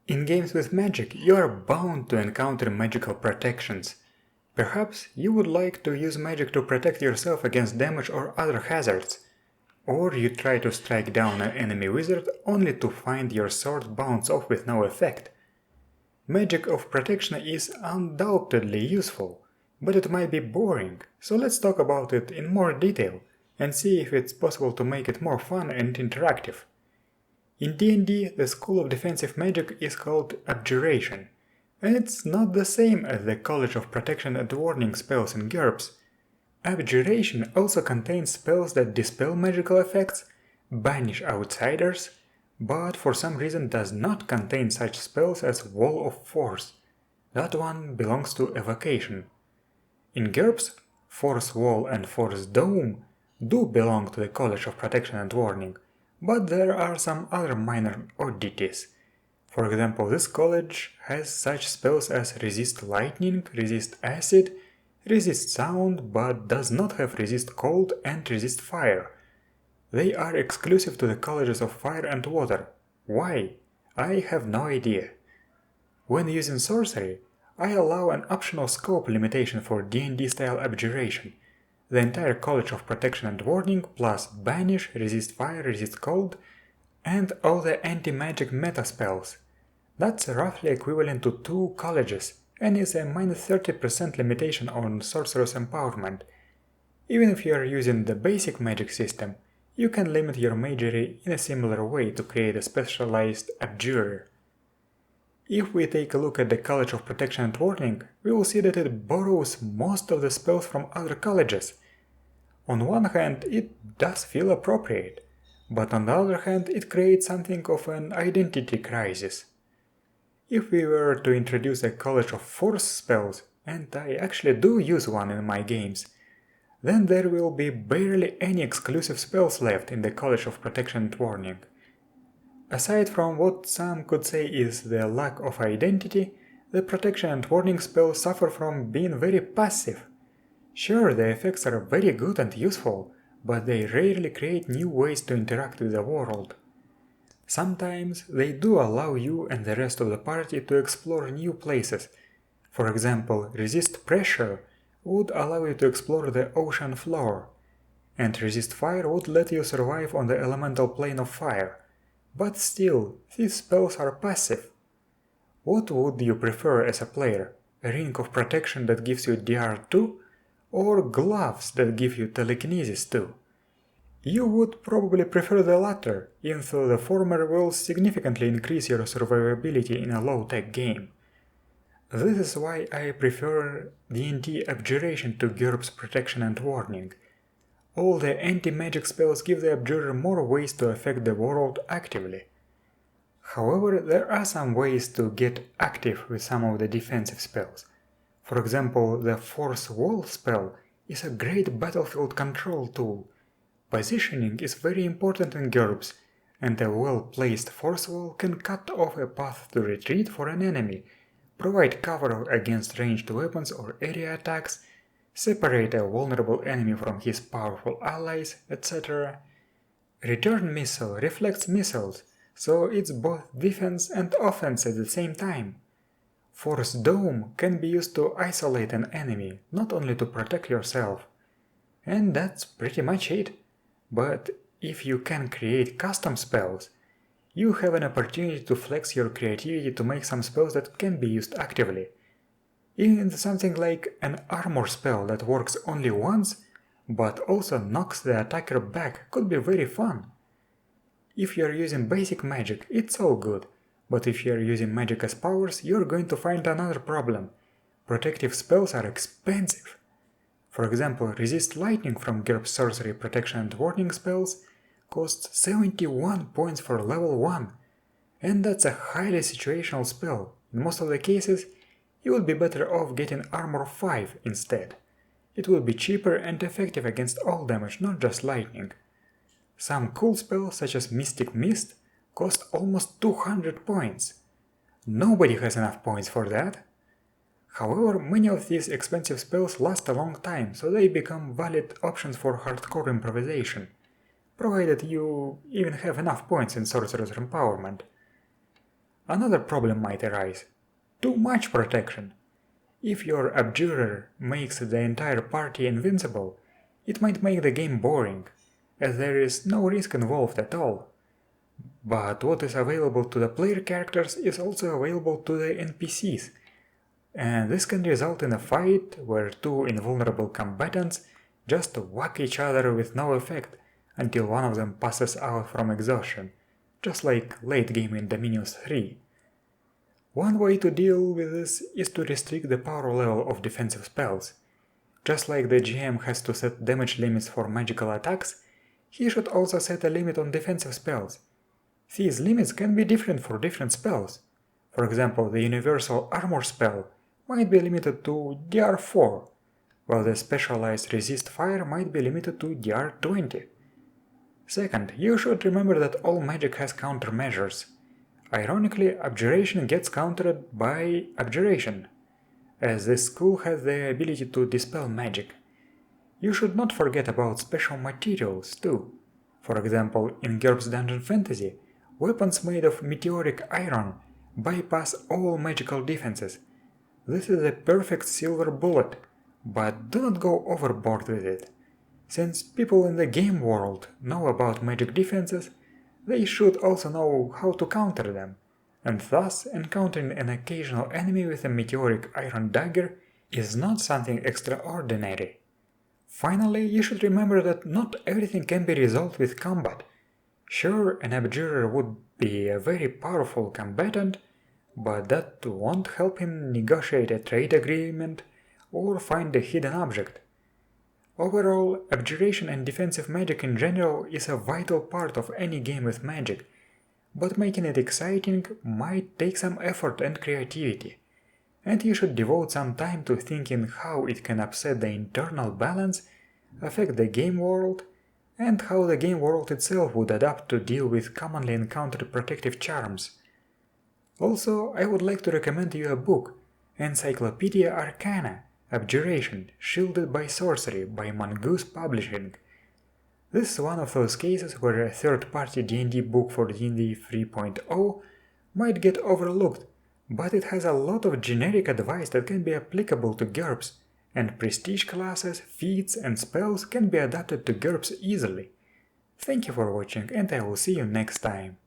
In games with magic, you are bound to encounter magical protections. Perhaps you would like to use magic to protect yourself against damage or other hazards. Or you try to strike down an enemy wizard only to find your sword bounce off with no effect. Magic of protection is undoubtedly useful, but it might be boring, so let's talk about it in more detail and see if it's possible to make it more fun and interactive. In D&D, the school of defensive magic is called Abjuration, and it's not the same as the College of Protection and Warning spells in GURPS. Abjuration also contains spells that dispel magical effects, banish outsiders, but for some reason does not contain such spells as Wall of Force. That one belongs to Evocation. In GURPS, Force Wall and Force Dome do belong to the College of Protection and Warning, but there are some other minor oddities. For example, this college has such spells as Resist Lightning, Resist Acid, Resist Sound, but does not have Resist Cold and Resist Fire. They are exclusive to the colleges of Fire and Water. Why? I have no idea. When using sorcery, I allow an optional scope limitation for D&D style Abjuration. The entire College of Protection and Warning plus Banish, Resist Fire, Resist Cold, and all the anti-magic meta spells. That's roughly equivalent to 2 colleges, and is a -30% limitation on Sorcerer's Empowerment. Even if you are using the basic magic system, you can limit your magery in a similar way to create a specialized Abjurer. If we take a look at the College of Protection and Warning, we will see that it borrows most of the spells from other colleges. On one hand, it does feel appropriate, but on the other hand, it creates something of an identity crisis. If we were to introduce a College of Force spells, and I actually do use one in my games, then there will be barely any exclusive spells left in the College of Protection and Warning. Aside from what some could say is the lack of identity, the Protection and Warning spells suffer from being very passive. Sure, the effects are very good and useful, but they rarely create new ways to interact with the world. Sometimes they do allow you and the rest of the party to explore new places. For example, Resist Pressure would allow you to explore the ocean floor, and Resist Fire would let you survive on the elemental plane of fire. But still, these spells are passive. What would you prefer as a player? A ring of protection that gives you DR2? Or gloves that give you telekinesis too? You would probably prefer the latter, even though the former will significantly increase your survivability in a low-tech game. This is why I prefer D&D Abjuration to GURPS Protection and Warning. All the anti-magic spells give the Abjurer more ways to affect the world actively. However, there are some ways to get active with some of the defensive spells. For example, the Force Wall spell is a great battlefield control tool. Positioning is very important in GURPS, and a well-placed Force Wall can cut off a path to retreat for an enemy, provide cover against ranged weapons or area attacks, separate a vulnerable enemy from his powerful allies, etc. Return Missile reflects missiles, so it's both defense and offense at the same time. Force Dome can be used to isolate an enemy, not only to protect yourself. And that's pretty much it. But if you can create custom spells, you have an opportunity to flex your creativity to make some spells that can be used actively. Even something like an armor spell that works only once, but also knocks the attacker back could be very fun. If you are using basic magic, it's all good, but if you are using magic as powers, you're going to find another problem. Protective spells are expensive. For example, Resist Lightning from GURPS Sorcery Protection and Warning spells costs 71 points for level 1, and that's a highly situational spell. In most of the cases, you would be better off getting Armor 5 instead. It will be cheaper and effective against all damage, not just lightning. Some cool spells such as Mystic Mist cost almost 200 points. Nobody has enough points for that. However, many of these expensive spells last a long time, so they become valid options for hardcore improvisation, provided you even have enough points in Sorcerer's Empowerment. Another problem might arise: too much protection. If your Abjurer makes the entire party invincible, it might make the game boring, as there is no risk involved at all. But what is available to the player characters is also available to the NPCs, and this can result in a fight where two invulnerable combatants just whack each other with no effect until one of them passes out from exhaustion, just like late game in Dominions 3. One way to deal with this is to restrict the power level of defensive spells. Just like the GM has to set damage limits for magical attacks, he should also set a limit on defensive spells. These limits can be different for different spells. For example, the universal armor spell might be limited to DR4, while the specialized resist fire might be limited to DR20. Second, you should remember that all magic has countermeasures. Ironically, Abjuration gets countered by Abjuration, as this school has the ability to dispel magic. You should not forget about special materials too. For example, in GURPS Dungeon Fantasy, weapons made of meteoric iron bypass all magical defenses. This is a perfect silver bullet, but do not go overboard with it. Since people in the game world know about magic defenses, they should also know how to counter them, and thus encountering an occasional enemy with a meteoric iron dagger is not something extraordinary. Finally, you should remember that not everything can be resolved with combat. Sure, an Abjurer would be a very powerful combatant, but that won't help him negotiate a trade agreement or find a hidden object. Overall, Abjuration and defensive magic in general is a vital part of any game with magic, but making it exciting might take some effort and creativity, and you should devote some time to thinking how it can upset the internal balance, affect the game world, and how the game world itself would adapt to deal with commonly encountered protective charms. Also, I would like to recommend you a book, Encyclopedia Arcana, Abjuration, Shielded by Sorcery by Mongoose Publishing. This is one of those cases where a third-party D&D book for D&D 3.0 might get overlooked, but it has a lot of generic advice that can be applicable to GURPS, and prestige classes, feats and spells can be adapted to GURPS easily. Thank you for watching, and I will see you next time.